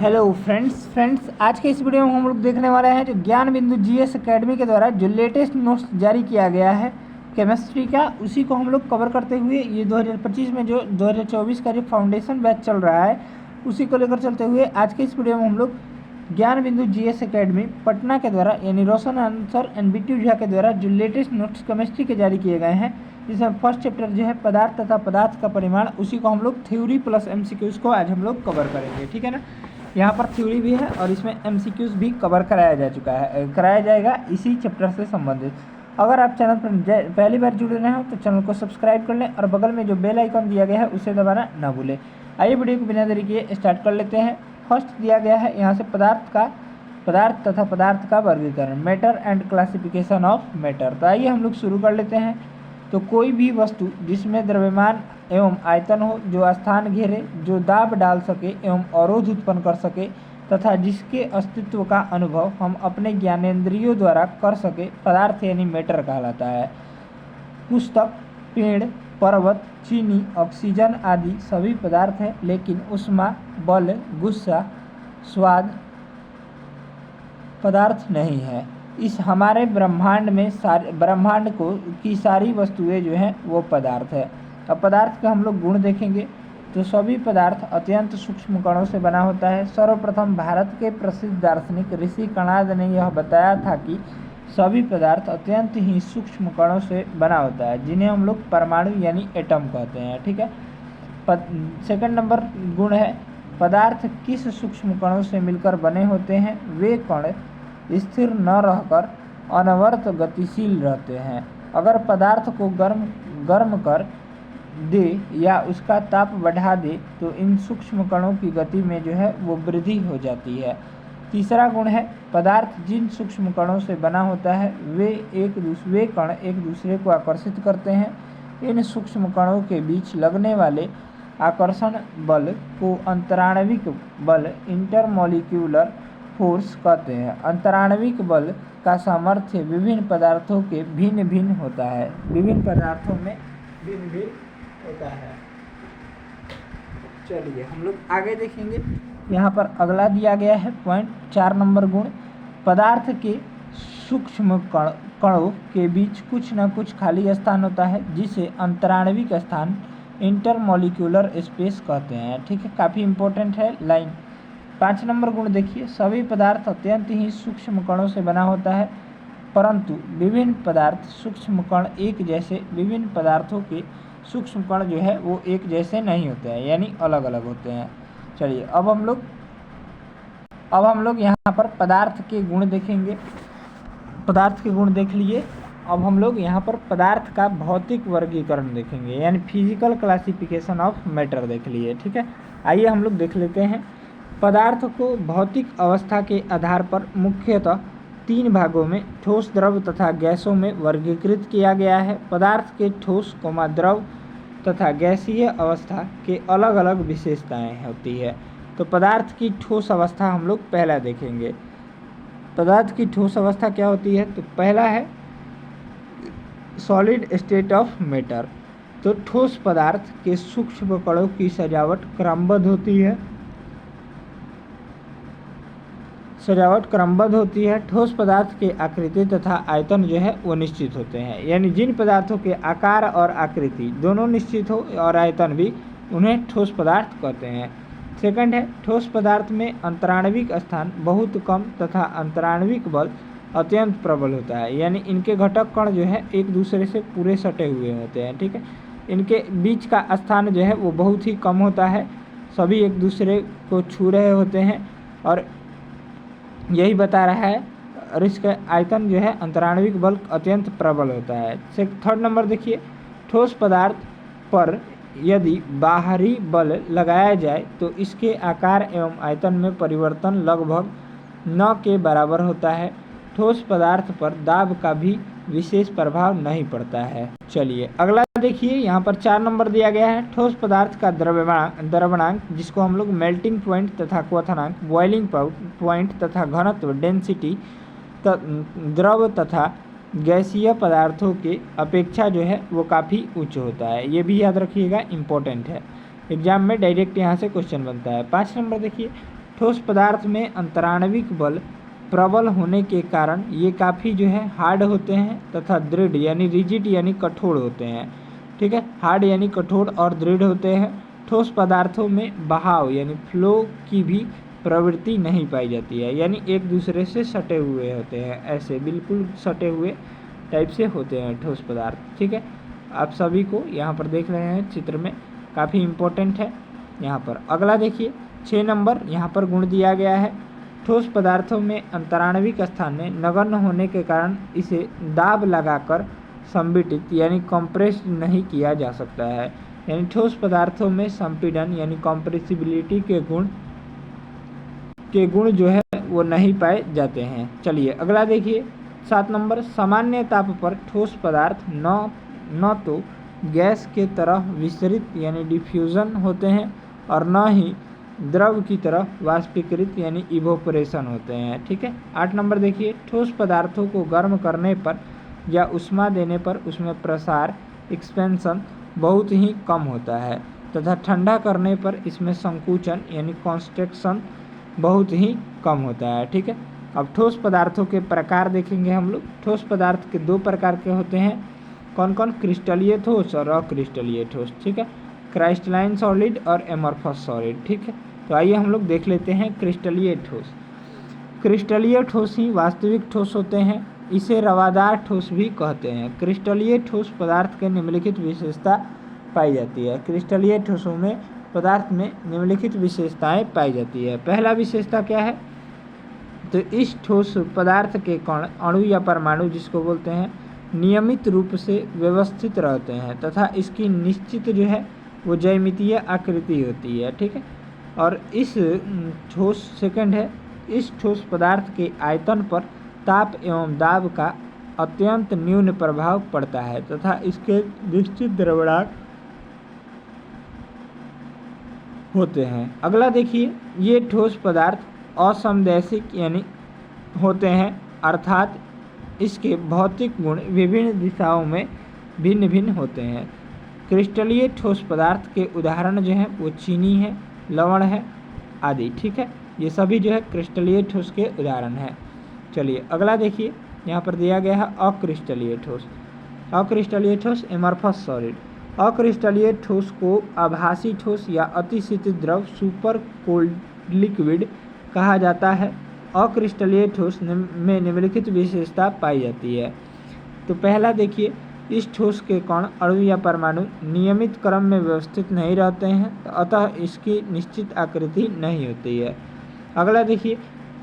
Hello friends आज के इस वीडियो में हम लोग देखने वाले हैं जो ज्ञान बिंदु जीएस एकेडमी के द्वारा जो लेटेस्ट नोट्स जारी किया गया है केमिस्ट्री का, उसी को हम लोग कवर करते हुए ये 2025 में जो 2024 का जो फाउंडेशन बैच चल रहा है उसी को लेकर चलते हुए आज के इस वीडियो में हम लोग ज्ञान बिंदु जीएस एकेडमी पटना के द्वारा यानी रोशन आंसर एंड बीटी झा के द्वारा जो लेटेस्ट नोट्स केमिस्ट्री के जारी किए गए हैं, जिसमें फर्स्ट चैप्टर जो है पदार्थ तथा पदार्थ का परिमाण, उसी को हम लोग थ्योरी प्लस एमसीक्यूज को आज हम लोग कवर करेंगे। ठीक है ना, यहाँ पर थ्योरी भी है और इसमें एमसीक्यूज भी कवर कराया जाएगा इसी चैप्टर से संबंधित। अगर आप चैनल पर पहली बार जुड़ रहे हो तो चैनल को सब्सक्राइब कर लें और बगल में जो बेल आइकन दिया गया है उसे दबाना ना भूलें। आइए वीडियो को बिना देरी किए स्टार्ट कर लेते हैं। फर्स्ट दिया गया है यहाँ से पदार्थ तथा पदार्थ का वर्गीकरण, matter and classification of matter. तो आइए हम लोग शुरू कर लेते हैं। तो कोई भी वस्तु जिसमें द्रव्यमान एवं आयतन हो, जो स्थान घेरे, जो दाब डाल सके एवं अवरोध उत्पन्न कर सके तथा जिसके अस्तित्व का अनुभव हम अपने ज्ञानेंद्रियों द्वारा कर सके, पदार्थ यानी मैटर कहलाता है। पुस्तक, पेड़, पर्वत, चीनी, ऑक्सीजन आदि सभी पदार्थ हैं, लेकिन ऊष्मा, बल, गुस्सा, स्वाद पदार्थ नहीं है। इस हमारे ब्रह्मांड में ब्रह्मांड की सारी वस्तुएं जो हैं वो पदार्थ है। अब पदार्थ के हम लोग गुण देखेंगे तो सभी पदार्थ अत्यंत सूक्ष्म कणों से बना होता है। सर्वप्रथम भारत के प्रसिद्ध दार्शनिक ऋषि कणाद ने यह बताया था कि सभी पदार्थ अत्यंत ही सूक्ष्म कणों से बना होता है, जिन्हें हम लोग परमाणु यानी एटम कहते हैं। ठीक है, सेकंड नंबर गुण है पदार्थ किस सूक्ष्म कणों से मिलकर बने होते हैं। वे कण स्थिर न रहकर अनवरत गतिशील रहते हैं। अगर पदार्थ को गर्म कर दे या उसका ताप बढ़ा दे तो इन सूक्ष्म कणों की गति में जो है वो वृद्धि हो जाती है। तीसरा गुण है पदार्थ जिन सूक्ष्म कणों से बना होता है वे कण एक दूसरे को आकर्षित करते हैं। इन सूक्ष्म कणों के बीच लगने वाले आकर्षण बल को अंतराणविक बल इंटरमॉलिक्यूलर फोर्स कहते हैं। अंतराणविक बल का सामर्थ्य विभिन्न पदार्थों के भिन्न भिन्न होता है, विभिन्न पदार्थों में भिन्न भिन्न होता है। चलिए हम लोग आगे देखेंगे। यहाँ पर अगला दिया गया है पॉइंट 4 नंबर गुण, पदार्थ के सूक्ष्म कणों के बीच कुछ न कुछ खाली स्थान होता है, जिसे अंतराणविक स्थान इंटरमॉलिक्यूलर स्पेस कहते हैं। ठीक है, काफ़ी इंपॉर्टेंट है लाइन। 5 नंबर गुण देखिए, सभी पदार्थ अत्यंत ही सूक्ष्म कणों से बना होता है, परंतु विभिन्न पदार्थ सूक्ष्म कण एक जैसे, विभिन्न पदार्थों के सूक्ष्म कण जो है वो एक जैसे नहीं होते हैं, यानी अलग अलग होते हैं। चलिए अब हम लोग यहाँ पर पदार्थ के गुण देखेंगे। पदार्थ के गुण देख लिए। अब हम लोग यहाँ पर पदार्थ का भौतिक वर्गीकरण देखेंगे, यानी फिजिकल क्लासिफिकेशन ऑफ मैटर देख लिए। ठीक है, आइए हम लोग देख लेते हैं। पदार्थ को भौतिक अवस्था के आधार पर मुख्यतः 3 भागों में ठोस, द्रव तथा गैसों में वर्गीकृत किया गया है। पदार्थ के ठोस, द्रव तथा गैसीय अवस्था के अलग अलग विशेषताएं होती है। तो पदार्थ की ठोस अवस्था हम लोग पहला देखेंगे। पदार्थ की ठोस अवस्था क्या होती है? तो पहला है सॉलिड स्टेट ऑफ मैटर। तो ठोस पदार्थ के सूक्ष्म कणों की सजावट क्रमबद्ध होती है। ठोस पदार्थ के आकृति तथा आयतन जो है वो निश्चित होते हैं, यानी जिन पदार्थों के आकार और आकृति दोनों निश्चित हो और आयतन भी, उन्हें ठोस पदार्थ कहते हैं। सेकंड है ठोस पदार्थ में अंतराणविक स्थान बहुत कम तथा अंतराणविक बल अत्यंत प्रबल होता है, यानी इनके घटक कण जो है एक दूसरे से पूरे सटे हुए होते हैं। ठीक है, इनके बीच का स्थान जो है वो बहुत ही कम होता है, सभी एक दूसरे को छू रहे होते हैं और यही बता रहा है। और इसका आयतन जो है अंतराणविक बल अत्यंत प्रबल होता है। थर्ड नंबर देखिए, ठोस पदार्थ पर यदि बाहरी बल लगाया जाए तो इसके आकार एवं आयतन में परिवर्तन लगभग न के बराबर होता है। ठोस पदार्थ पर दाब का भी विशेष प्रभाव नहीं पड़ता है। चलिए अगला देखिए, यहाँ पर 4 नंबर दिया गया है। ठोस पदार्थ का द्रव्यमानांक, जिसको हम लोग मेल्टिंग पॉइंट तथा क्वथनांक, बॉइलिंग पॉइंट तथा घनत्व डेंसिटी द्रव तथा गैसीय पदार्थों के अपेक्षा जो है वो काफ़ी उच्च होता है। ये भी याद रखिएगा, इम्पोर्टेंट है, एग्जाम में डायरेक्ट यहाँ से क्वेश्चन बनता है। 5 नंबर देखिए, ठोस पदार्थ में अंतराणविक बल प्रबल होने के कारण ये काफ़ी जो है हार्ड होते हैं तथा दृढ़ यानी रिजिड यानी कठोर होते हैं। ठीक है, हार्ड यानी कठोर और दृढ़ होते हैं। ठोस पदार्थों में बहाव यानी फ्लो की भी प्रवृत्ति नहीं पाई जाती है, यानी एक दूसरे से सटे हुए होते हैं, ऐसे बिल्कुल सटे हुए टाइप से होते हैं ठोस पदार्थ। ठीक है, आप सभी को यहाँ पर देख रहे हैं चित्र में, काफ़ी इम्पोर्टेंट है। यहाँ पर अगला देखिए 6 नंबर यहाँ पर गुण दिया गया है। ठोस पदार्थों में अंतराणविक स्थान में नगण्य होने के कारण इसे दाब लगाकर संपीड़ित यानी कंप्रेस नहीं किया जा सकता है, यानी ठोस पदार्थों में संपीड़न यानी कंप्रेसिबिलिटी के गुण जो है वो नहीं पाए जाते हैं। चलिए अगला देखिए 7 नंबर, सामान्य ताप पर ठोस पदार्थ न तो गैस के तरह विसरित यानी डिफ्यूजन होते हैं और न ही द्रव की तरह वाष्पीकृत यानी इवोपरेशन होते हैं। ठीक है, 8 नंबर देखिए, ठोस पदार्थों को गर्म करने पर या उष्मा देने पर उसमें प्रसार एक्सपेंशन बहुत ही कम होता है तथा ठंडा करने पर इसमें संकुचन यानी कॉन्स्ट्रक्शन बहुत ही कम होता है। ठीक है, अब ठोस पदार्थों के प्रकार देखेंगे हम लोग। ठोस पदार्थ के 2 प्रकार के होते हैं, कौन कौन? क्रिस्टलीय ठोस और अक्रिस्टलीय ठोस। ठीक है, क्राइस्टलाइन सॉलिड और एमॉर्फस सॉलिड। ठीक है, तो आइए हम लोग देख लेते हैं क्रिस्टलीय ठोस। क्रिस्टलीय ठोस ही वास्तविक ठोस होते हैं, इसे रवादार ठोस भी कहते हैं। क्रिस्टलीय ठोस पदार्थ के निम्नलिखित विशेषता पाई जाती है। क्रिस्टलीय ठोसों में पदार्थ में निम्नलिखित विशेषताएं पाई जाती है। पहला विशेषता क्या है? तो इस ठोस पदार्थ के कण अणु या परमाणु जिसको बोलते हैं नियमित रूप से व्यवस्थित रहते हैं तथा इसकी निश्चित जो है वो ज्यामितीय आकृति होती है। ठीक है, और इस ठोस सेकंड है, इस ठोस पदार्थ के आयतन पर ताप एवं दाब का अत्यंत न्यून प्रभाव पड़ता है तथा इसके निश्चित द्रव्यराशिक होते हैं। अगला देखिए, ये ठोस पदार्थ असमदैशिक यानी होते हैं, अर्थात इसके भौतिक गुण विभिन्न दिशाओं में भिन्न भिन्न होते हैं। क्रिस्टलीय ठोस पदार्थ के उदाहरण जो हैं वो चीनी है, लवण है आदि। ठीक है, ये सभी जो है क्रिस्टलीय ठोस के उदाहरण हैं। चलिए अगला देखिए, यहाँ पर दिया गया है अक्रिस्टलीय ठोस। अक्रिस्टलीय ठोस एमॉर्फस सॉलिड। अक्रिस्टलीय ठोस को आभासी ठोस या अतिशीतल द्रव सुपर कोल्ड लिक्विड कहा जाता है। अक्रिस्टलीय ठोस में निम्नलिखित विशेषता पाई जाती है। तो पहला देखिए, इस ठोस के कण अणु या परमाणु नियमित क्रम में व्यवस्थित नहीं रहते हैं, अतः इसकी निश्चित आकृति नहीं होती है। अगला देखिए,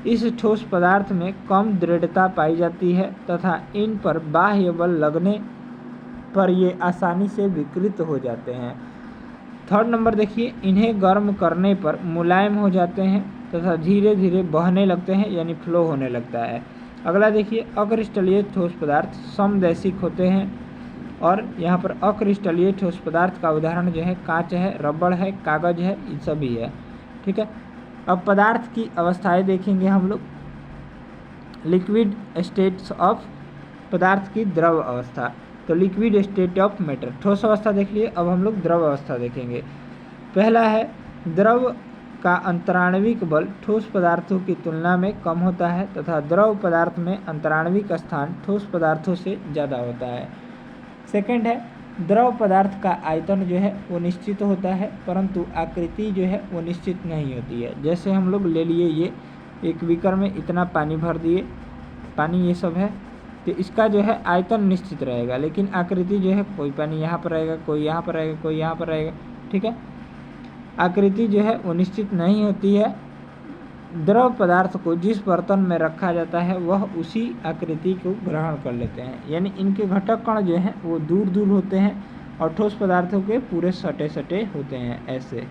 इस ठोस पदार्थ में कम दृढ़ता पाई जाती है तथा इन पर बाह्य बल लगने पर ये आसानी से विकृत हो जाते हैं। थर्ड नंबर देखिए, इन्हें गर्म करने पर मुलायम हो जाते हैं तथा धीरे धीरे बहने लगते हैं यानी फ्लो होने लगता है। अगला देखिए, अक्रिस्टलीय ठोस पदार्थ समदैशिक होते हैं और यहाँ पर अक्रिस्टलीय ठोस पदार्थ का उदाहरण जो है कांच है, रबड़ है, कागज है, ये सभी है। ठीक है, अब पदार्थ की अवस्थाएं देखेंगे हम लोग। लिक्विड स्टेट्स ऑफ पदार्थ की द्रव अवस्था, तो लिक्विड स्टेट ऑफ मैटर ठोस अवस्था देख लिए। अब हम लोग द्रव अवस्था देखेंगे। पहला है, द्रव का अंतराणविक बल ठोस पदार्थों की तुलना में कम होता है तथा द्रव पदार्थ में अंतराणविक स्थान ठोस पदार्थों से ज़्यादा होता है। सेकंड है, द्रव पदार्थ का आयतन जो है वो निश्चित होता है परंतु आकृति जो है वो निश्चित नहीं होती है। जैसे हम लोग ले लिए ये एक बीकर में इतना पानी भर दिए, पानी ये सब है, तो इसका जो है आयतन निश्चित रहेगा लेकिन आकृति जो है कोई पानी यहाँ पर रहेगा, कोई यहाँ पर रहेगा, कोई यहाँ पर रहेगा। ठीक है, आकृति जो है वो निश्चित नहीं होती है। द्रव पदार्थ को जिस बर्तन में रखा जाता है वह उसी आकृति को ग्रहण कर लेते हैं, यानी इनके घटक कण जो हैं वो दूर दूर होते हैं और ठोस पदार्थों के पूरे सटे सटे होते हैं, ऐसे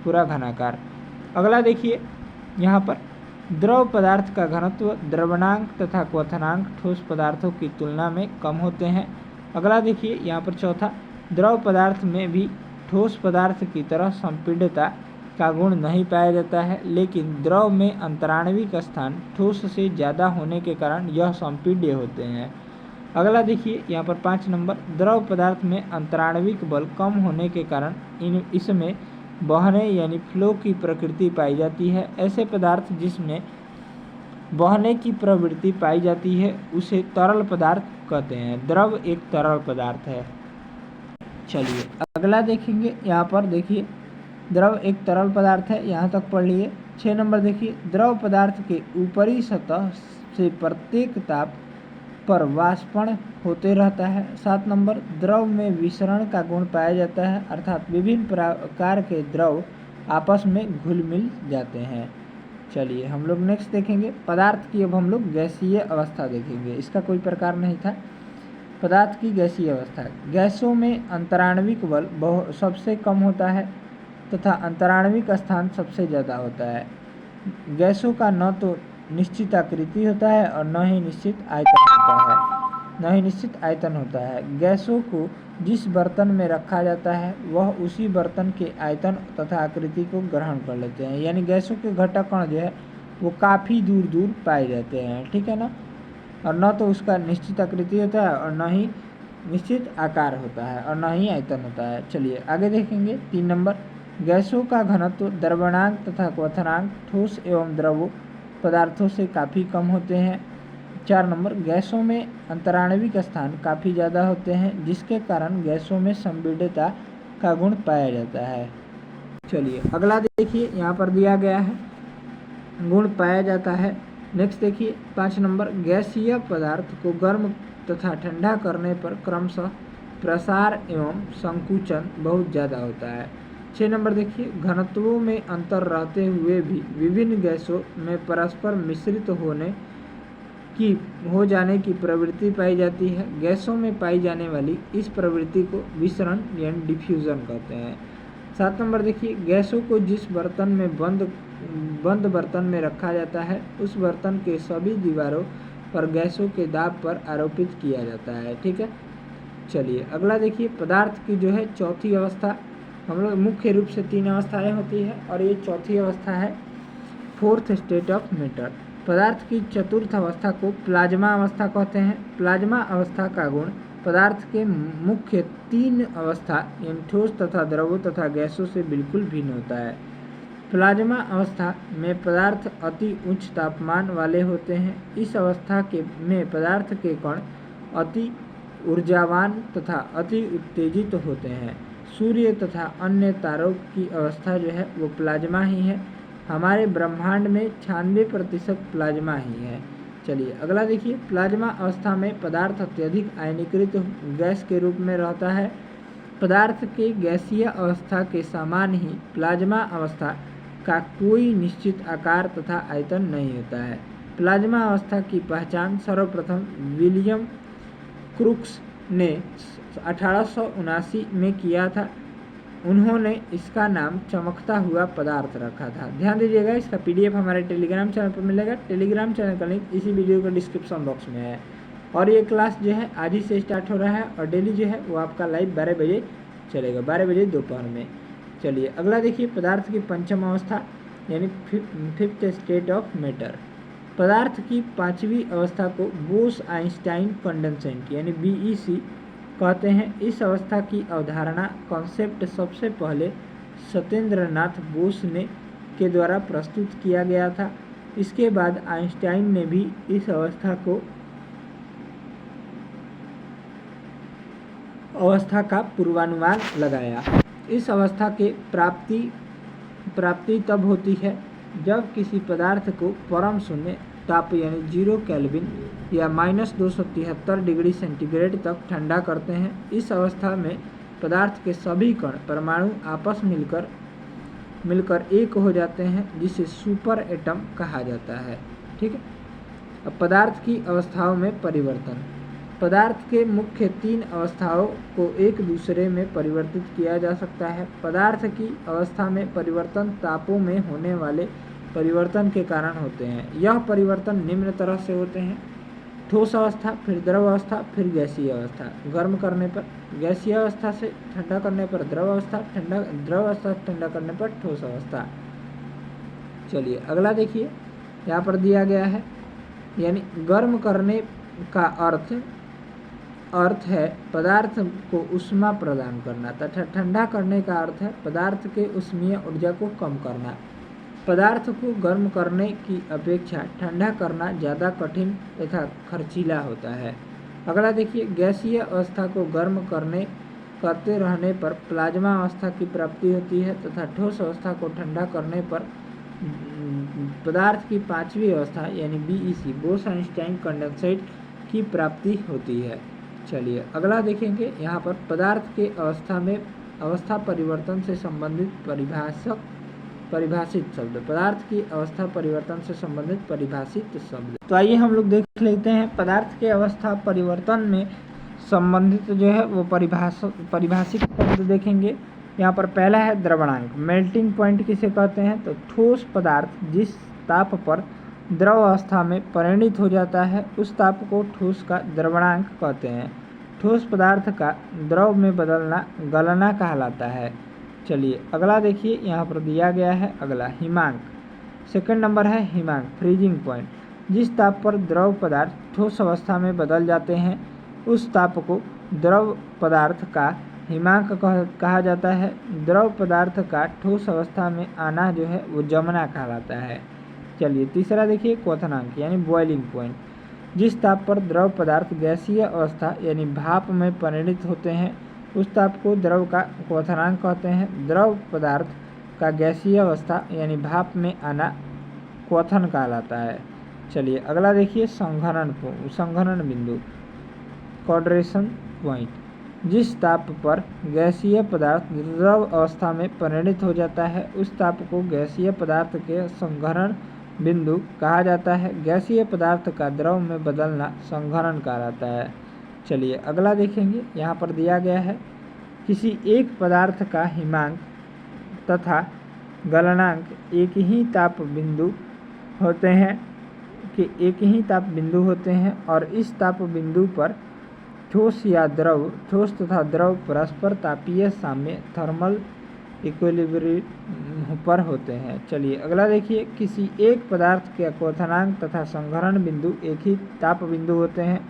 पूरा घनाकार। अगला देखिए, यहाँ पर द्रव पदार्थ का घनत्व द्रवणांक तथा क्वथनांक ठोस पदार्थों की तुलना में कम होते हैं। अगला देखिए, यहाँ पर चौथा, द्रव पदार्थ में भी ठोस पदार्थ की तरह संपीड्यता का गुण नहीं पाया जाता है लेकिन द्रव में अंतराणविक स्थान ठोस से ज़्यादा होने के कारण यह संपीड्य होते हैं। अगला देखिए, यहाँ पर 5 नंबर, द्रव पदार्थ में अंतराणविक बल कम होने के कारण इसमें बहने यानी फ्लो की प्रकृति पाई जाती है। ऐसे पदार्थ जिसमें बहने की प्रवृत्ति पाई जाती है उसे तरल पदार्थ कहते हैं। द्रव एक तरल पदार्थ है। चलिए अगला देखेंगे। यहाँ पर देखिए द्रव एक तरल पदार्थ है, यहाँ तक पढ़ लिए। 6 नंबर देखिए, द्रव पदार्थ के ऊपरी सतह से प्रत्येक ताप पर वाष्पण होते रहता है। 7 नंबर, द्रव में विसरण का गुण पाया जाता है, अर्थात विभिन्न प्रकार के द्रव आपस में घुल मिल जाते हैं। चलिए हम लोग नेक्स्ट देखेंगे पदार्थ की। अब हम लोग गैसीय अवस्था देखेंगे, इसका कोई प्रकार नहीं था। पदार्थ की गैसीय अवस्था, गैसों में अंतराण्विक बल सबसे कम होता है तथा अंतराण्विक स्थान सबसे ज़्यादा होता है। गैसों का न तो निश्चित आकृति होता है और न ही निश्चित आयतन होता है। गैसों को जिस बर्तन में रखा जाता है वह उसी बर्तन के आयतन तथा आकृति को ग्रहण कर लेते हैं। यानी गैसों के घटक कण जो है वो काफ़ी दूर दूर पाए जाते हैं, ठीक है ना। और न तो उसका निश्चित आकृति होता है और न ही निश्चित आकार होता है और न ही आयतन होता है। चलिए आगे देखेंगे। 3 नंबर, गैसों का घनत्व द्रवणांक तथा क्वथनांक ठोस एवं द्रव पदार्थों से काफ़ी कम होते हैं। 4 नंबर, गैसों में अंतराण्विक स्थान काफ़ी ज़्यादा होते हैं जिसके कारण गैसों में संपीड्यता का गुण पाया जाता है। चलिए अगला देखिए, यहाँ पर दिया गया है गुण पाया जाता है। नेक्स्ट देखिए 5 नंबर, गैसीय पदार्थ को गर्म तथा ठंडा करने पर क्रमशः प्रसार एवं संकुचन बहुत ज़्यादा होता है। 6 नंबर देखिए, घनत्वों में अंतर रहते हुए भी विभिन्न गैसों में परस्पर मिश्रित हो जाने की प्रवृत्ति पाई जाती है। गैसों में पाई जाने वाली इस प्रवृत्ति को विसरण यानी डिफ्यूजन कहते हैं। 7 नंबर देखिए, गैसों को जिस बर्तन में बंद बर्तन में रखा जाता है उस बर्तन के सभी दीवारों पर गैसों के दाब पर आरोपित किया जाता है, ठीक है। चलिए अगला देखिए, पदार्थ की जो है चौथी अवस्था। हम लोग मुख्य रूप से 3 अवस्थाएं होती है और ये चौथी अवस्था है फोर्थ स्टेट ऑफ मैटर। पदार्थ की चतुर्थ अवस्था को प्लाज्मा अवस्था कहते हैं। प्लाज्मा अवस्था का गुण पदार्थ के मुख्य 3 अवस्था यानी ठोस तथा द्रवों तथा गैसों से बिल्कुल भिन्न होता है। प्लाज्मा अवस्था में पदार्थ अति उच्च तापमान वाले होते हैं। इस अवस्था में पदार्थ के कण अति ऊर्जावान तथा अति उत्तेजित होते हैं। सूर्य तथा अन्य तारों की अवस्था जो है वो प्लाज्मा ही है। हमारे ब्रह्मांड में 96% प्लाज्मा ही है। चलिए अगला देखिए, प्लाज्मा अवस्था में पदार्थ अत्यधिक आयनीकृत गैस के रूप में रहता है। पदार्थ के गैसीय अवस्था के समान ही प्लाज्मा अवस्था का कोई निश्चित आकार तथा आयतन नहीं होता है। प्लाज्मा अवस्था की पहचान सर्वप्रथम विलियम क्रूक्स ने 1879 में किया था। उन्होंने इसका नाम चमकता हुआ पदार्थ रखा था। ध्यान दीजिएगा, इसका PDF हमारे टेलीग्राम चैनल पर मिलेगा। टेलीग्राम चैनल का लिंक इसी वीडियो के डिस्क्रिप्शन बॉक्स में है। और ये क्लास जो है आज ही से स्टार्ट हो रहा है और डेली जो है वो आपका लाइव 12 बजे चलेगा, 12 बजे दोपहर में। चलिए अगला देखिए, पदार्थ की पंचम अवस्था यानी फिफ्थ स्टेट ऑफ मैटर। पदार्थ की 5वीं अवस्था को बोस-आइंस्टाइन कंडेंसेट यानी BEC कहते हैं। इस अवस्था की अवधारणा कॉन्सेप्ट सबसे पहले सत्येंद्रनाथ बोस के द्वारा प्रस्तुत किया गया था। इसके बाद आइंस्टाइन ने भी इस अवस्था का पूर्वानुमान लगाया। इस अवस्था के प्राप्ति तब होती है जब किसी पदार्थ को परम शून्य ताप यानी 0 केल्विन या -273 डिग्री सेंटीग्रेड तक ठंडा करते हैं। इस अवस्था में पदार्थ के सभी कण परमाणु आपस मिलकर एक हो जाते हैं जिसे सुपर एटम कहा जाता है, ठीक है। अब पदार्थ की अवस्थाओं में परिवर्तन। पदार्थ के मुख्य 3 अवस्थाओं को एक दूसरे में परिवर्तित किया जा सकता है। पदार्थ की अवस्था में परिवर्तन तापों में होने वाले परिवर्तन के कारण होते हैं। यह परिवर्तन निम्न तरह से होते हैं: ठोस अवस्था, फिर द्रव अवस्था, फिर गैसीय अवस्था। गर्म करने पर गैसीय अवस्था से ठंडा करने पर द्रव अवस्था, द्रव अवस्था से ठंडा करने पर ठोस अवस्था। चलिए अगला देखिए, यहाँ पर दिया गया है यानी गर्म करने का अर्थ अर्थ है पदार्थ को ऊष्मा प्रदान करना तथा ठंडा करने का अर्थ है पदार्थ के ऊष्मीय ऊर्जा को कम करना। पदार्थ को गर्म करने की अपेक्षा ठंडा करना ज़्यादा कठिन तथा खर्चीला होता है। अगला देखिए, गैसीय अवस्था को गर्म करते रहने पर प्लाज्मा अवस्था की प्राप्ति होती है तथा ठोस अवस्था को ठंडा करने पर पदार्थ की पांचवी अवस्था यानी BEC बोस-आइंस्टाइन कंडेंसेट की प्राप्ति होती है। चलिए अगला देखेंगे, यहाँ पर पदार्थ के अवस्था परिवर्तन से संबंधित परिभाषित शब्द, पदार्थ की अवस्था परिवर्तन से संबंधित परिभाषित शब्द। तो आइए हम लोग देख लेते हैं पदार्थ के अवस्था परिवर्तन में संबंधित जो है वो परिभाषित शब्द देखेंगे। यहाँ पर पहला है द्रवणांक। मेल्टिंग पॉइंट किसे कहते हैं? तो ठोस पदार्थ जिस ताप पर द्रव अवस्था में परिणित हो जाता है उस ताप को ठोस का द्रवणांक कहते हैं। ठोस पदार्थ का द्रव में बदलना गलना कहलाता है। चलिए अगला देखिए, यहाँ पर दिया गया है अगला हिमांक। सेकंड नंबर है हिमांक, फ्रीजिंग पॉइंट। जिस ताप पर द्रव पदार्थ ठोस अवस्था में बदल जाते हैं उस ताप को द्रव पदार्थ का हिमांक कहा जाता है। द्रव पदार्थ का ठोस अवस्था में आना जो है वो जमना कहलाता है। चलिए तीसरा देखिए, क्वथनांक यानी बॉइलिंग पॉइंट। जिस ताप पर द्रव पदार्थ गैसीय अवस्था यानी भाप में परिणित होते हैं उस ताप को द्रव का क्वथनांक कहते हैं। द्रव पदार्थ का गैसीय अवस्था यानी भाप में आना क्वथन कहलाता है। चलिए अगला देखिए, संघनन बिंदु, कोड्रेशन पॉइंट। जिस ताप पर गैसीय पदार्थ द्रव अवस्था में परिणित हो जाता है उस ताप को गैसीय पदार्थ के संघनन बिंदु कहा जाता है। गैसीय पदार्थ का द्रव में बदलना संघनन कहलाता है। चलिए अगला देखेंगे, यहाँ पर दिया गया है किसी एक पदार्थ का हिमांक तथा गलनांक एक ही ताप बिंदु होते हैं और इस ताप बिंदु पर ठोस तथा द्रव परस्पर तापीय साम्य थर्मल इक्विलिब्रियम पर होते हैं। चलिए अगला देखिए, किसी एक पदार्थ के क्वथनांक तथा संघनन बिंदु एक ही ताप बिंदु होते हैं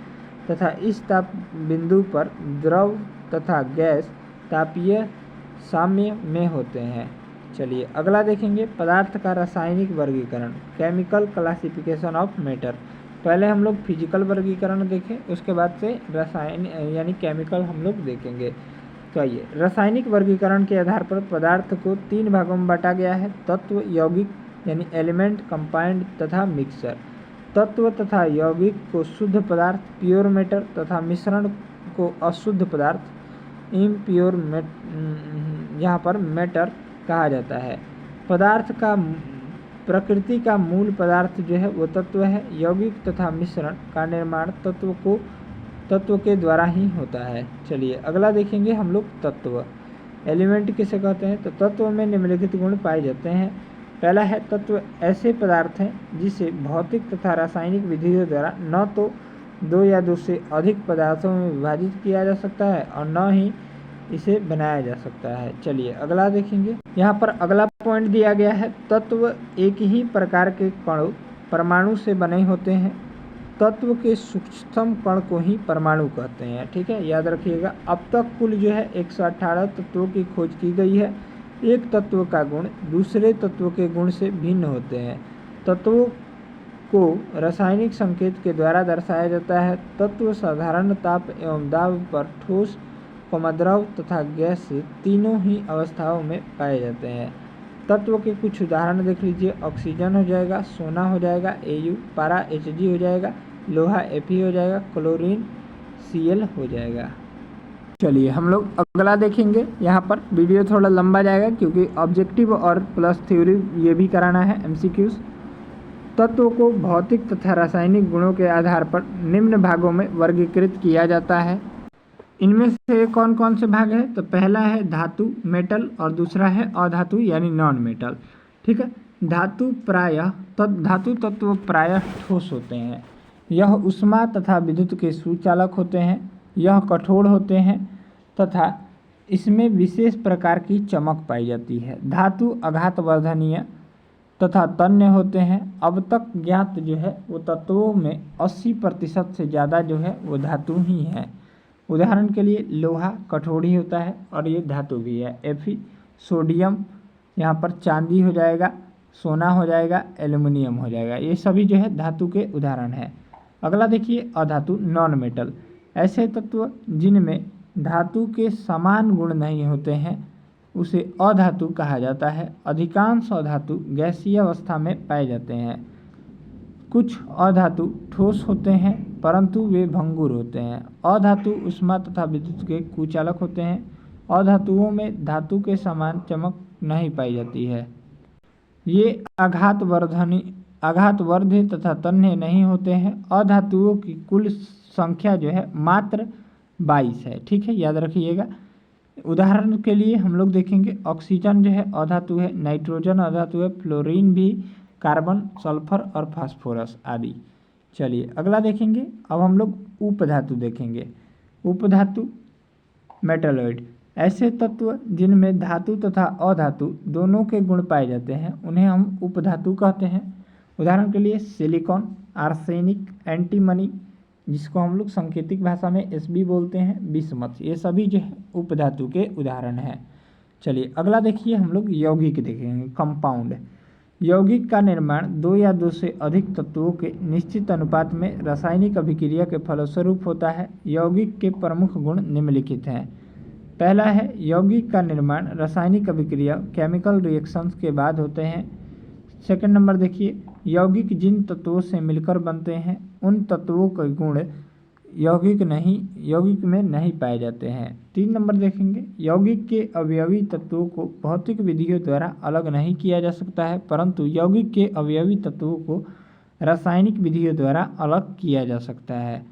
तथा इस ताप बिंदु पर द्रव तथा गैस तापीय साम्य में होते हैं। चलिए अगला देखेंगे, पदार्थ का रासायनिक वर्गीकरण, केमिकल क्लासिफिकेशन ऑफ मैटर। पहले हम लोग फिजिकल वर्गीकरण देखें, उसके बाद से रासायनिक यानी केमिकल हम लोग देखेंगे। तो आइए, रासायनिक वर्गीकरण के आधार पर पदार्थ को 3 भागों में बांटा गया है, तत्व, यौगिक यानी एलिमेंट, कंपाउंड तथा मिक्सचर। तत्व तथा यौगिक को शुद्ध पदार्थ प्योर मैटर तथा मिश्रण को अशुद्ध पदार्थ इम्प्योर यहाँ पर मैटर कहा जाता है। पदार्थ का प्रकृति का मूल पदार्थ जो है वो तत्व है। यौगिक तथा मिश्रण का निर्माण तत्व के द्वारा ही होता है। चलिए अगला देखेंगे हम लोग, तत्व, एलिमेंट किसे कहते हैं? तो तत्व में निम्नलिखित गुण पाए जाते हैं। पहला है, तत्व ऐसे पदार्थ हैं जिसे भौतिक तथा रासायनिक विधियों द्वारा न तो 2 या 2 से अधिक पदार्थों में विभाजित किया जा सकता है और न ही इसे बनाया जा सकता है। चलिए अगला देखेंगे, यहाँ पर अगला पॉइंट दिया गया है, तत्व एक ही प्रकार के कण परमाणु से बने होते हैं। तत्व के सूक्ष्मतम कण को ही परमाणु कहते हैं। ठीक है, याद रखिएगा। अब तक कुल जो है 118 तत्वों की खोज की गई है। एक तत्व का गुण दूसरे तत्व के गुण से भिन्न होते हैं। तत्वों को रासायनिक संकेत के द्वारा दर्शाया जाता है। तत्व साधारण ताप एवं दाब पर ठोस, द्रव तथा गैस तीनों ही अवस्थाओं में पाए जाते हैं। तत्व के कुछ उदाहरण देख लीजिए, ऑक्सीजन हो जाएगा, सोना हो जाएगा, Au, पारा Hg हो जाएगा, लोहा Fe हो जाएगा, क्लोरीन Cl हो जाएगा। चलिए हम लोग अगला देखेंगे। यहाँ पर वीडियो थोड़ा लंबा जाएगा क्योंकि ऑब्जेक्टिव और प्लस थ्योरी ये भी कराना है, MCQs। तत्व को भौतिक तथा रासायनिक गुणों के आधार पर निम्न भागों में वर्गीकृत किया जाता है। इनमें से कौन कौन से भाग हैं? तो पहला है धातु, मेटल, और दूसरा है अधातु यानी नॉन मेटल। ठीक है, धातु तत्व प्रायः ठोस होते हैं। यह ऊष्मा तथा विद्युत के सुचालक होते हैं। यह कठोर होते हैं तथा इसमें विशेष प्रकार की चमक पाई जाती है। धातु आघातवर्धनीय तथा तन्य होते हैं। अब तक ज्ञात जो है वो तत्वों में 80% से ज़्यादा जो है वो धातु ही है। उदाहरण के लिए लोहा कठोर ही होता है और ये धातु भी है। Fe सोडियम, यहाँ पर चांदी हो जाएगा, सोना हो जाएगा, एल्युमिनियम हो जाएगा। ये सभी जो है धातु के उदाहरण है। अगला देखिए अधातु नॉन मेटल, ऐसे तत्व जिनमें धातु के समान गुण नहीं होते हैं उसे अधातु कहा जाता है। अधिकांश अधातु गैसीय अवस्था में पाए जाते हैं। कुछ अधातु ठोस होते हैं परंतु वे भंगुर होते हैं। अधातु ऊष्मा तथा विद्युत के कुचालक होते हैं। अधातुओं में धातु के समान चमक नहीं पाई जाती है। ये आघातवर्धी तथा तन्य नहीं होते हैं। अधातुओं की कुल संख्या जो है मात्र 22 है। ठीक है, याद रखिएगा। उदाहरण के लिए हम लोग देखेंगे ऑक्सीजन जो है अधातु है, नाइट्रोजन अधातु है, फ्लोरीन भी, कार्बन, सल्फर और फास्फोरस आदि। चलिए अगला देखेंगे। अब हम लोग उपधातु देखेंगे। उपधातु मेटलॉइड, ऐसे तत्व जिनमें धातु तथा अधातु दोनों के गुण पाए जाते हैं उन्हें हम उपधातु कहते हैं। उदाहरण के लिए सिलिकॉन, आर्सेनिक, एंटीमनी जिसको हम लोग सांकेतिक भाषा में Sb बोलते हैं, बिस्मथ, ये सभी जो है उपधातु के उदाहरण हैं। चलिए अगला देखिए हम लोग यौगिक देखेंगे। कंपाउंड, यौगिक का निर्माण दो या दो से अधिक तत्वों के निश्चित अनुपात में रासायनिक अभिक्रिया के फलस्वरूप होता है। यौगिक के प्रमुख गुण निम्नलिखित हैं। पहला है यौगिक का निर्माण रासायनिक अभिक्रिया केमिकल रिएक्शंस के बाद होते हैं। सेकंड नंबर देखिए, यौगिक जिन तत्वों से मिलकर बनते हैं उन तत्वों के गुण यौगिक में नहीं पाए जाते हैं। 3 नंबर देखेंगे, यौगिक के अवयवी तत्वों को भौतिक विधियों द्वारा अलग नहीं किया जा सकता है परंतु यौगिक के अवयवी तत्वों को रासायनिक विधियों द्वारा अलग किया जा सकता है।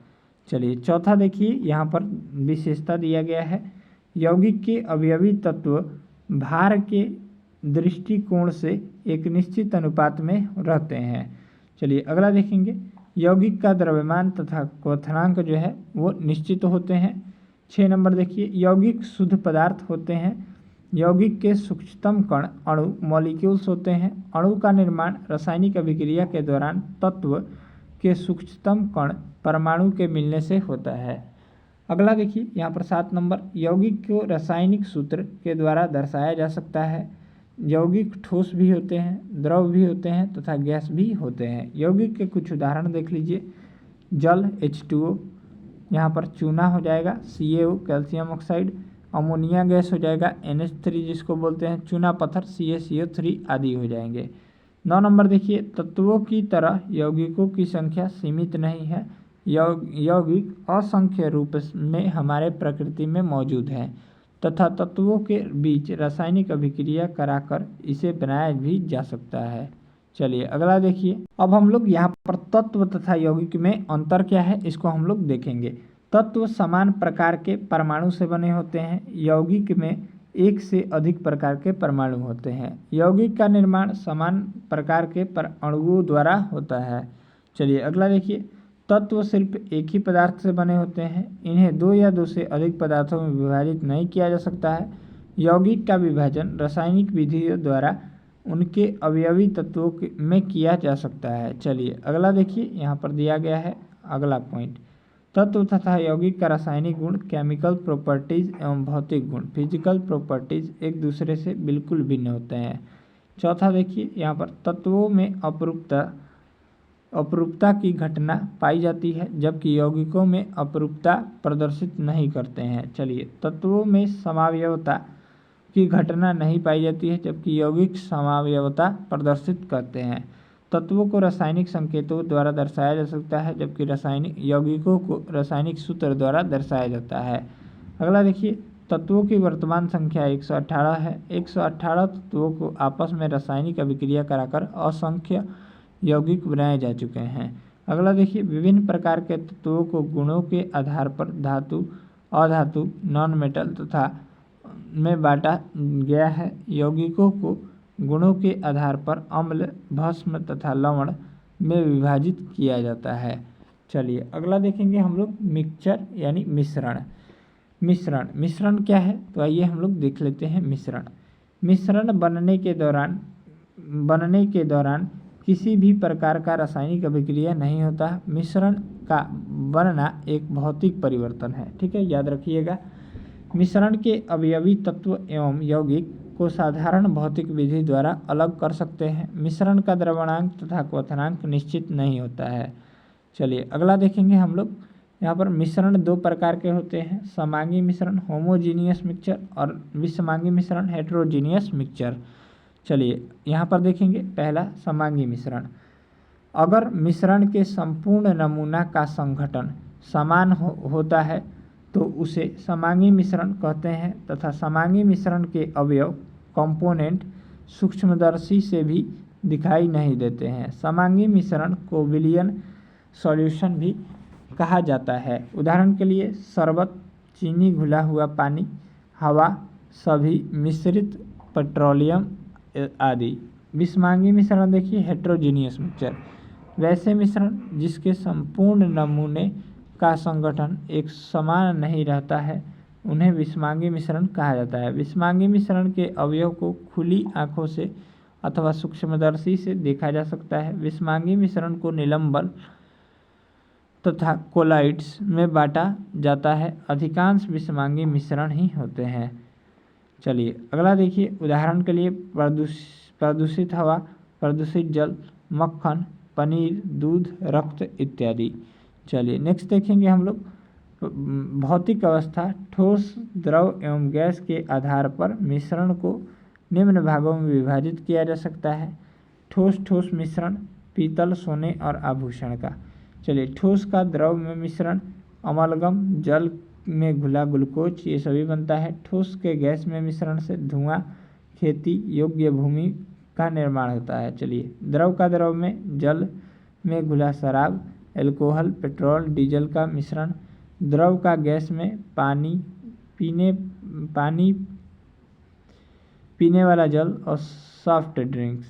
चलिए चौथा देखिए, यहाँ पर विशेषता दिया गया है, यौगिक के अवयवी तत्व भार के दृष्टिकोण से एक निश्चित अनुपात में रहते हैं। चलिए अगला देखेंगे, यौगिक का द्रव्यमान तथा क्वथनांक जो है वो निश्चित होते हैं। 6 नंबर देखिए, यौगिक शुद्ध पदार्थ होते हैं। यौगिक के सूक्ष्मतम कण अणु मॉलिक्यूल्स होते हैं। अणु का निर्माण रासायनिक अभिक्रिया के दौरान तत्व के सूक्ष्मतम कण परमाणु के मिलने से होता है। अगला देखिए यहाँ पर 7 नंबर, यौगिक को रासायनिक सूत्र के द्वारा दर्शाया जा सकता है। यौगिक ठोस भी होते हैं, द्रव भी होते हैं तथा गैस भी होते हैं। यौगिक के कुछ उदाहरण देख लीजिए, जल H2O, यहाँ पर चूना हो जाएगा, CaO calcium oxide, ammonia gas हो जाएगा, NH3 जिसको बोलते हैं चूना पत्थर, CaCO3 आदि हो जाएंगे। 9 नंबर देखिए, तत्वों की तरह यौगिकों की संख्या सीमित नहीं है। यौगिक असंख्य रूप में हमारे प्रकृति में मौजूद हैं तथा तत्वों के बीच रासायनिक अभिक्रिया कराकर इसे बनाया भी जा सकता है। चलिए अगला देखिए, अब हम लोग यहाँ पर तत्व तथा यौगिक में अंतर क्या है इसको हम लोग देखेंगे। तत्व समान प्रकार के परमाणु से बने होते हैं। यौगिक में एक से अधिक प्रकार के परमाणु होते हैं। यौगिक का निर्माण समान प्रकार के अणुओं द्वारा होता है। चलिए अगला देखिए, तत्व सिर्फ एक ही पदार्थ से बने होते हैं। इन्हें 2 या 2 से अधिक पदार्थों में विभाजित नहीं किया जा सकता है। यौगिक का विभाजन रासायनिक विधियों द्वारा उनके अवयवी तत्वों में किया जा सकता है। चलिए अगला देखिए, यहाँ पर दिया गया है अगला पॉइंट, तत्व तथा यौगिक का रासायनिक गुण, केमिकल प्रॉपर्टीज एवं भौतिक गुण, फिजिकल प्रॉपर्टीज एक दूसरे से बिल्कुल भिन्न होते हैं। चौथा देखिए, यहाँ पर तत्वों में अपरूपता की घटना पाई जाती है जबकि यौगिकों में अपरूपता प्रदर्शित नहीं करते हैं। चलिए, तत्वों में समावयवता की घटना नहीं पाई जाती है जबकि यौगिक समावयवता प्रदर्शित करते हैं। तत्वों को रासायनिक संकेतों द्वारा दर्शाया जा सकता है जबकि यौगिकों को रासायनिक सूत्र द्वारा दर्शाया जाता है। अगला देखिए, तत्वों की वर्तमान संख्या 118 है। 118 तत्वों को आपस में रासायनिक अभिक्रिया कराकर असंख्य यौगिक बनाए जा चुके हैं। अगला देखिए, विभिन्न प्रकार के तत्वों को गुणों के आधार पर धातु, अधातु, नॉन मेटल तथा में बांटा गया है। यौगिकों को गुणों के आधार पर अम्ल, भस्म तथा लवण में विभाजित किया जाता है। चलिए अगला देखेंगे हम लोग मिक्सचर यानी मिश्रण। मिश्रण क्या है तो आइए हम लोग देख लेते हैं। मिश्रण बनने के दौरान किसी भी प्रकार का रासायनिक अभिक्रिया नहीं होता। मिश्रण का बनना एक भौतिक परिवर्तन है। ठीक है, याद रखिएगा। मिश्रण के अवयवी तत्व एवं यौगिक को साधारण भौतिक विधि द्वारा अलग कर सकते हैं। मिश्रण का द्रवणांक तथा क्वथनांक निश्चित नहीं होता है। चलिए अगला देखेंगे हम लोग। यहाँ पर मिश्रण दो प्रकार के होते हैं, समांगी मिश्रण होमोजीनियस मिक्सचर और विषमांगी मिश्रण हेटेरोजीनियस मिक्सचर। चलिए यहाँ पर देखेंगे पहला समांगी मिश्रण। अगर मिश्रण के संपूर्ण नमूना का संघटन समान होता है तो उसे समांगी मिश्रण कहते हैं तथा समांगी मिश्रण के अवयव कंपोनेंट सूक्ष्मदर्शी से भी दिखाई नहीं देते हैं। समांगी मिश्रण को विलयन सॉल्यूशन भी कहा जाता है। उदाहरण के लिए शरबत, चीनी घुला हुआ पानी, हवा, सभी मिश्रित पेट्रोलियम आदि। विषमांगी मिश्रण देखिए हेटेरोजीनियस मिक्सचर, वैसे मिश्रण जिसके संपूर्ण नमूने का संगठन एक समान नहीं रहता है उन्हें विषमांगी मिश्रण कहा जाता है। विषमांगी मिश्रण के अवयव को खुली आंखों से अथवा सूक्ष्मदर्शी से देखा जा सकता है। विषमांगी मिश्रण को निलंबन तथा कोलाइड्स में बांटा जाता है। अधिकांश विषमांगी मिश्रण ही होते हैं। चलिए अगला देखिए। उदाहरण के लिए प्रदूषित हवा, प्रदूषित जल, मक्खन, पनीर, दूध, रक्त इत्यादि। चलिए नेक्स्ट देखेंगे हम लोग। भौतिक अवस्था ठोस, द्रव एवं गैस के आधार पर मिश्रण को निम्न भागों में विभाजित किया जा सकता है। ठोस मिश्रण पीतल, सोने और आभूषण का। चलिए ठोस का द्रव में मिश्रण अमलगम, जल में घुला ग्लूकोज, ये सभी बनता है। ठोस के गैस में मिश्रण से धुआं, खेती योग्य भूमि का निर्माण होता है। चलिए द्रव का द्रव में जल में घुला शराब, एल्कोहल, पेट्रोल, डीजल का मिश्रण। द्रव का गैस में पानी पीने वाला जल और सॉफ्ट ड्रिंक्स।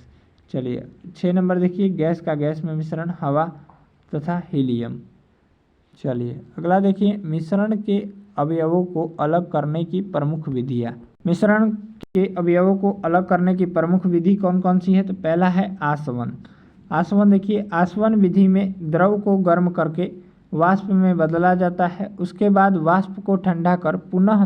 चलिए 6 नंबर देखिए। गैस का गैस में मिश्रण हवा तथा हीलियम। चलिए अगला देखिए। मिश्रण के अवयवों को अलग करने की प्रमुख विधियाँ। मिश्रण के अवयवों को अलग करने की प्रमुख विधि कौन कौन सी है? तो पहला है आसवन। आसवन देखिए, आसवन विधि में द्रव को गर्म करके वाष्प में बदला जाता है। उसके बाद वाष्प को ठंडा कर पुनः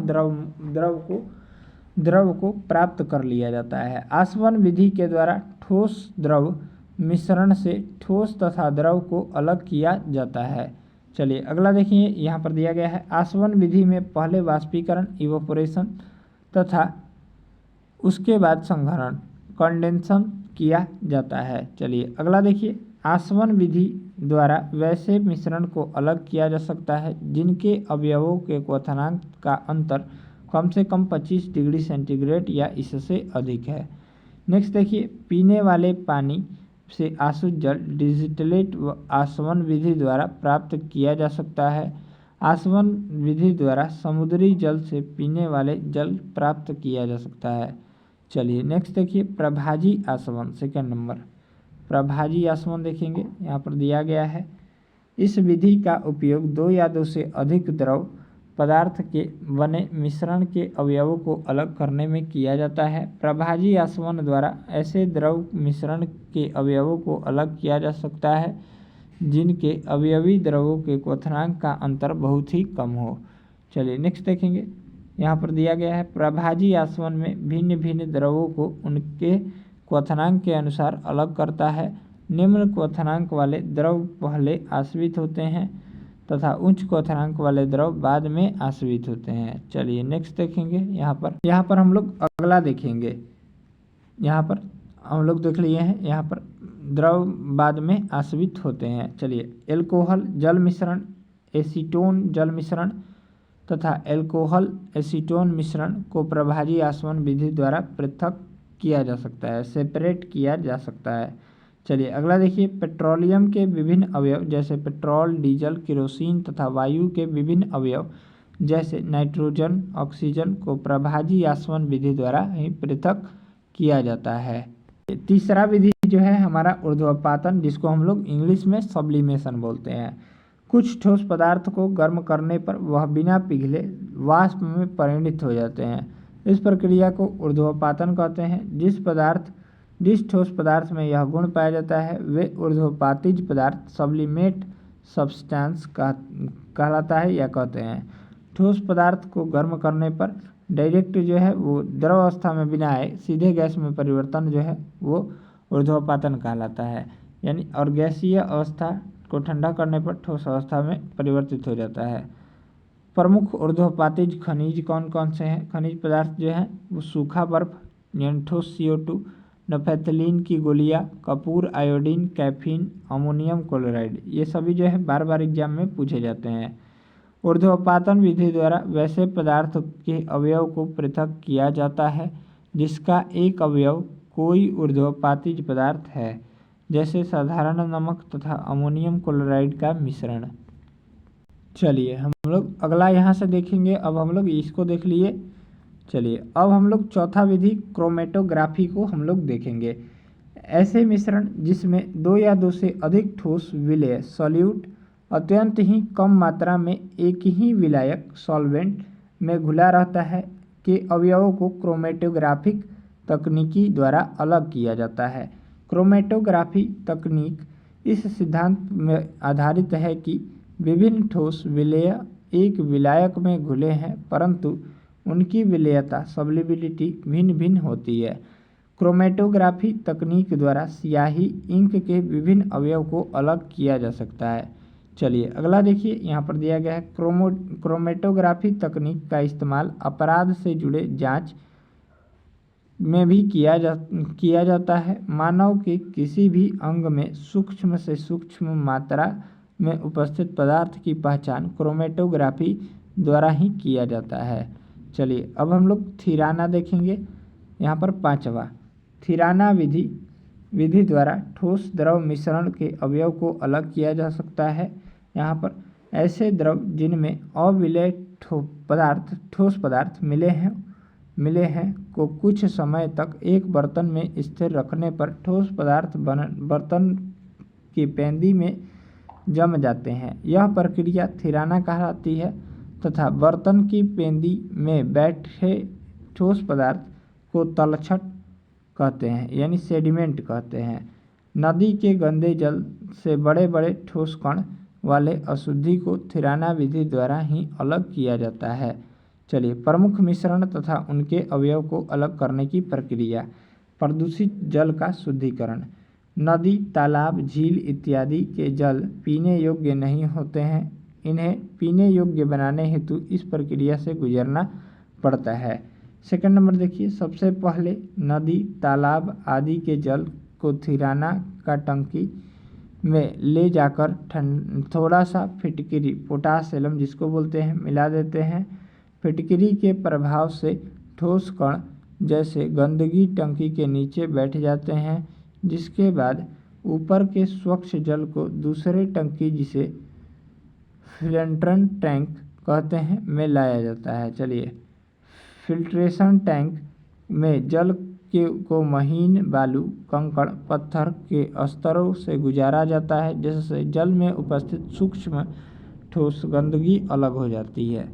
द्रव को प्राप्त कर लिया जाता है। आसवन विधि के द्वारा ठोस द्रव मिश्रण से ठोस तथा द्रव को अलग किया जाता है। चलिए अगला देखिए। यहाँ पर दिया गया है आसवन विधि में पहले वाष्पीकरण इवोपोरेशन तथा उसके बाद संघनन कंडेंसन किया जाता है। चलिए अगला देखिए। आसवन विधि द्वारा वैसे मिश्रण को अलग किया जा सकता है जिनके अवयवों के क्वथनांक का अंतर कम से कम 25 डिग्री सेंटीग्रेड या इससे अधिक है। नेक्स्ट देखिए। पीने वाले पानी से आसुत जल डिस्टिलेट आसवन विधि द्वारा प्राप्त किया जा सकता है। आसवन विधि द्वारा समुद्री जल से पीने वाले जल प्राप्त किया जा सकता है। चलिए नेक्स्ट देखिए। प्रभाजी आसवन, सेकेंड नंबर। प्रभाजी आसवन देखेंगे, यहाँ पर दिया गया है। इस विधि का उपयोग 2 या 2 से अधिक द्रव पदार्थ के बने मिश्रण के अवयवों को अलग करने में किया जाता है। प्रभाजी आसवन द्वारा ऐसे द्रव मिश्रण के अवयवों को अलग किया जा सकता है जिनके अवयवी द्रवों के क्वथनांक का अंतर बहुत ही कम हो। चलिए नेक्स्ट देखेंगे। यहाँ पर दिया गया है प्रभाजी आसवन में भिन्न भिन्न द्रवों को उनके क्वथनांक के अनुसार अलग करता है। निम्न क्वथनांक वाले द्रव पहले आश्रित होते हैं तथा उच्च क्वथनांक वाले द्रव बाद में आश्रित होते हैं। चलिए नेक्स्ट देखेंगे। यहाँ पर हम लोग अगला देखेंगे। यहाँ पर हम लोग देख लिए हैं। यहाँ पर द्रव बाद में आश्रित होते हैं। चलिए एल्कोहल जल मिश्रण, एसीटोन जल मिश्रण तथा एल्कोहल एसीटोन मिश्रण को प्रभाजी आसवन विधि द्वारा पृथक किया जा सकता है, सेपरेट किया जा सकता है। चलिए अगला देखिए। पेट्रोलियम के विभिन्न अवयव जैसे पेट्रोल, डीजल, केरोसिन तथा वायु के विभिन्न अवयव जैसे नाइट्रोजन, ऑक्सीजन को प्रभाजी आसवन विधि द्वारा ही पृथक किया जाता है। तीसरा विधि जो है हमारा ऊर्ध्वपातन, जिसको हम लोग इंग्लिश में सब्लिमेशन बोलते हैं। कुछ ठोस पदार्थ को गर्म करने पर वह बिना पिघले वाष्प में परिणत हो जाते हैं। इस प्रक्रिया को ऊर्ध्वपातन कहते हैं। जिस पदार्थ जिस ठोस पदार्थ में यह गुण पाया जाता है वे ऊर्ध्वपातीज पदार्थ सब्लिमेट सब्सटेंस कहलाता है या कहते हैं। ठोस पदार्थ को गर्म करने पर डायरेक्ट जो है वो द्रव अवस्था में बिना आए सीधे गैस में परिवर्तन जो है वो ऊर्ध्वपातन कहलाता है, यानी और गैसीय अवस्था को ठंडा करने पर ठोस अवस्था में परिवर्तित हो जाता है। प्रमुख ऊर्ध्वपातीज खनिज कौन कौन से हैं? खनिज पदार्थ जो है वो सूखा बर्फ यानी ठोस CO2, नफेथलीन की गोलियां, Kapoor, iodine, caffeine, ammonium chloride, ये सभी जो है बार बार एग्जाम में पूछे जाते हैं। ऊर्ध्वपातन विधि द्वारा वैसे पदार्थ के अवयव को पृथक किया जाता है जिसका एक अवयव कोई ऊर्ध्वपातीज पदार्थ है, जैसे साधारण नमक तथा अमोनियम क्लोराइड का मिश्रण। चलिए हम लोग अगला यहाँ से देखेंगे। अब हम लोग इसको देख लिए। चलिए अब हम लोग चौथा विधि क्रोमेटोग्राफी को हम लोग देखेंगे। ऐसे मिश्रण जिसमें दो या दो से अधिक ठोस विलेय सॉल्यूट अत्यंत ही कम मात्रा में एक ही विलायक सॉल्वेंट में घुला रहता है के अवयवों को क्रोमेटोग्राफिक तकनीकी द्वारा अलग किया जाता है। क्रोमेटोग्राफी तकनीक इस सिद्धांत में आधारित है कि विभिन्न ठोस विलेय एक विलायक में घुले हैं परंतु उनकी विलेयता सॉल्युबिलिटी भिन्न भिन्न होती है। क्रोमेटोग्राफी तकनीक द्वारा स्याही इंक के विभिन्न अवयव को अलग किया जा सकता है। चलिए अगला देखिए, यहाँ पर दिया गया है क्रोमेटोग्राफी तकनीक का इस्तेमाल अपराध से जुड़े जांच में भी किया जाता है। मानव के किसी भी अंग में सूक्ष्म से सूक्ष्म मात्रा में उपस्थित पदार्थ की पहचान क्रोमेटोग्राफी द्वारा ही किया जाता है। चलिए अब हम लोग थिराना देखेंगे। यहाँ पर पांचवा थिराना विधि द्वारा ठोस द्रव मिश्रण के अवयव को अलग किया जा सकता है। यहाँ पर ऐसे द्रव जिनमें अविलेय ठोस पदार्थ मिले हैं को कुछ समय तक एक बर्तन में स्थिर रखने पर ठोस पदार्थ बर्तन की पेंदी में जम जाते हैं। यह प्रक्रिया थिराना कहलाती है तथा बर्तन की पेंदी में बैठे ठोस पदार्थ को तलछट कहते हैं यानी सेडिमेंट कहते हैं। नदी के गंदे जल से बड़े बड़े ठोस कण वाले अशुद्धि को थिराना विधि द्वारा ही अलग किया जाता है। चलिए प्रमुख मिश्रण तथा उनके अवयव को अलग करने की प्रक्रिया। प्रदूषित जल का शुद्धिकरण। नदी, तालाब, झील इत्यादि के जल पीने योग्य नहीं होते हैं। इन्हें पीने योग्य बनाने हेतु इस प्रक्रिया से गुजरना पड़ता है। सेकंड नंबर देखिए, सबसे पहले नदी, तालाब आदि के जल को थिराना का टंकी में ले जाकर थोड़ा सा फिटकिरी पोटाश एलम जिसको बोलते हैं मिला देते हैं। फिटकिरी के प्रभाव से ठोस कण जैसे गंदगी टंकी के नीचे बैठ जाते हैं, जिसके बाद ऊपर के स्वच्छ जल को दूसरे टंकी जिसे फिल्ट्रेशन टैंक कहते हैं में लाया जाता है। चलिए फिल्ट्रेशन टैंक में जल को महीन बालू, कंकड़, पत्थर के स्तरों से गुजारा जाता है जिससे जल में उपस्थित सूक्ष्म ठोस गंदगी अलग हो जाती है।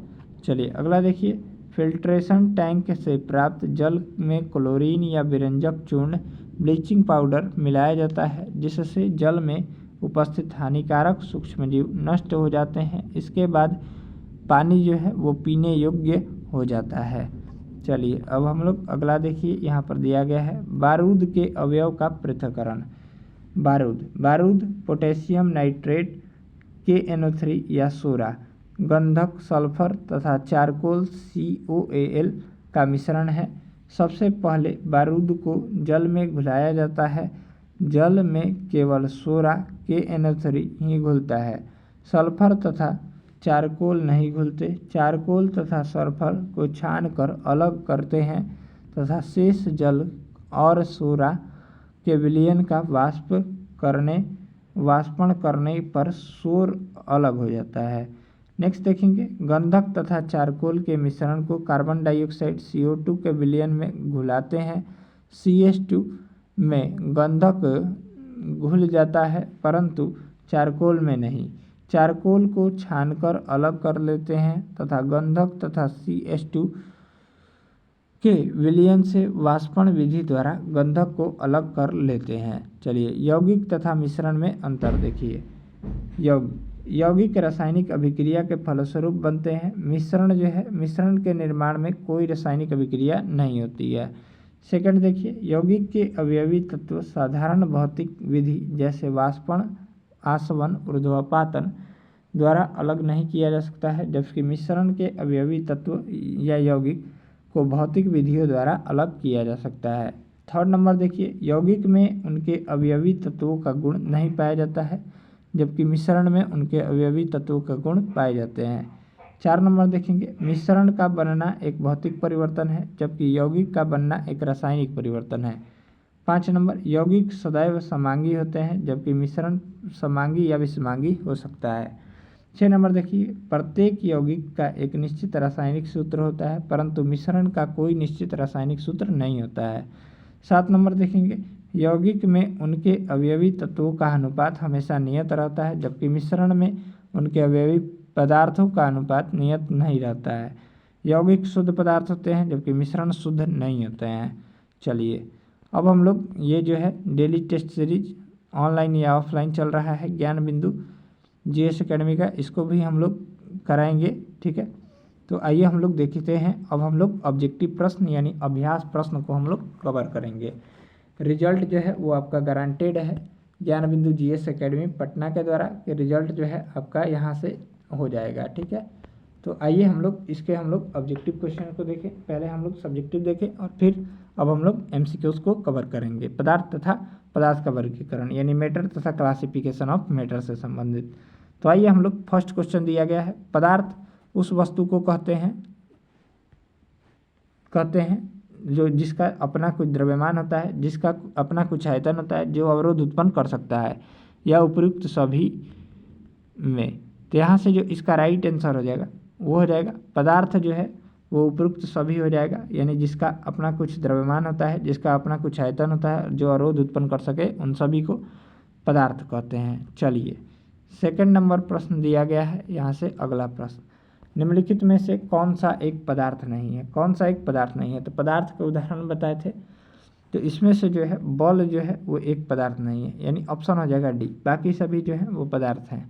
चलिए अगला देखिए, फिल्ट्रेशन टैंक से प्राप्त जल में क्लोरीन या विरंजक चूर्ण ब्लीचिंग पाउडर मिलाया जाता है जिससे जल में उपस्थित हानिकारक सूक्ष्मजीव नष्ट हो जाते हैं। इसके बाद पानी जो है वो पीने योग्य हो जाता है। चलिए अब हम लोग अगला देखिए, यहाँ पर दिया गया है बारूद के अवयव का पृथक्करण। बारूद पोटेशियम नाइट्रेट KNO3 या सोरा, गंधक सल्फर तथा चारकोल COAl का मिश्रण है। सबसे पहले बारूद को जल में घुलाया जाता है। जल में केवल सोरा KNO3 ही घुलता है, सल्फर तथा चारकोल नहीं घुलते। चारकोल तथा सल्फर को छानकर अलग करते हैं तथा शेष जल और सोरा के विलयन का वाष्पण करने पर सोर अलग हो जाता है। नेक्स्ट देखेंगे, गंधक तथा चारकोल के मिश्रण को कार्बन डाइऑक्साइड CO2 के विलयन में घुलाते हैं। CH2 में गंधक घुल जाता है परंतु चारकोल में नहीं। चारकोल को छानकर अलग कर लेते हैं तथा गंधक तथा CH2 के विलयन से वाष्पन विधि द्वारा गंधक को अलग कर लेते हैं। चलिए यौगिक तथा मिश्रण में अंतर देखिए। यौगिक रासायनिक अभिक्रिया के फलस्वरूप बनते हैं। मिश्रण जो है, मिश्रण के निर्माण में कोई रासायनिक अभिक्रिया नहीं होती है। सेकंड देखिए, यौगिक के अवयवी तत्व साधारण भौतिक विधि जैसे वाष्पन, आसवन, ऊर्ध्वपातन द्वारा अलग नहीं किया जा सकता है, जबकि मिश्रण के अवयवी तत्व या यौगिक को भौतिक विधियों द्वारा अलग किया जा सकता है। थर्ड नंबर देखिए, यौगिक में उनके अवयवी तत्वों का गुण नहीं पाया जाता है, जबकि मिश्रण में उनके अवयवी तत्वों का गुण पाए जाते हैं। 4 नंबर देखेंगे, मिश्रण का बनना एक भौतिक परिवर्तन है, जबकि यौगिक का बनना एक रासायनिक परिवर्तन है। 5 नंबर, यौगिक सदैव समांगी होते हैं, जबकि मिश्रण समांगी या विषमांगी हो सकता है। 6 नंबर देखिए, प्रत्येक यौगिक का एक निश्चित रासायनिक सूत्र होता है, परंतु मिश्रण का कोई निश्चित रासायनिक सूत्र नहीं होता है। 7 नंबर देखेंगे, यौगिक में उनके अवयवी तत्वों का अनुपात हमेशा नियत रहता है, जबकि मिश्रण में उनके अवयवी पदार्थों का अनुपात नियत नहीं रहता है। यौगिक शुद्ध पदार्थ होते हैं, जबकि मिश्रण शुद्ध नहीं होते हैं। चलिए अब हम लोग ये जो है डेली टेस्ट सीरीज ऑनलाइन या ऑफलाइन चल रहा है ज्ञान बिंदु जीएस एकेडमी का, इसको भी हम लोग कराएंगे। ठीक है, तो आइए हम लोग देखते हैं। अब हम लोग ऑब्जेक्टिव प्रश्न यानी अभ्यास प्रश्न को हम लोग कवर करेंगे। रिजल्ट जो है वो आपका गारंटेड है ज्ञान बिंदु जीएस एकेडमी पटना के द्वारा, कि रिजल्ट जो है आपका यहाँ से हो जाएगा। ठीक है, तो आइए हम लोग ऑब्जेक्टिव क्वेश्चन को देखें। पहले हम लोग सब्जेक्टिव देखें और फिर अब हम लोग एमसीक्यूज को कवर करेंगे। पदार्थ तथा पदार्थ का वर्गीकरण यानी मैटर तथा क्लासिफिकेशन ऑफ मैटर से संबंधित। तो आइए हम लोग फर्स्ट क्वेश्चन दिया गया है, पदार्थ उस वस्तु को कहते हैं जो जिसका अपना कुछ द्रव्यमान होता है, जिसका अपना कुछ आयतन होता है, जो अवरोध उत्पन्न कर सकता है या उपयुक्त सभी में। तो यहाँ से जो इसका राइट आंसर हो जाएगा वो हो जाएगा पदार्थ जो है वो उपयुक्त सभी हो जाएगा, यानी जिसका अपना कुछ द्रव्यमान होता है, जिसका अपना कुछ आयतन होता है, जो अवरोध उत्पन्न कर सके, उन सभी को पदार्थ कहते हैं। चलिए सेकंड नंबर प्रश्न दिया गया है, यहाँ से अगला प्रश्न, निम्नलिखित में से कौन सा एक पदार्थ नहीं है? कौन सा एक पदार्थ नहीं है? तो पदार्थ के उदाहरण बताए थे, तो इसमें से जो है बॉल जो है वो एक पदार्थ नहीं है, यानी ऑप्शन हो जाएगा डी, बाकी सभी जो है वो पदार्थ हैं।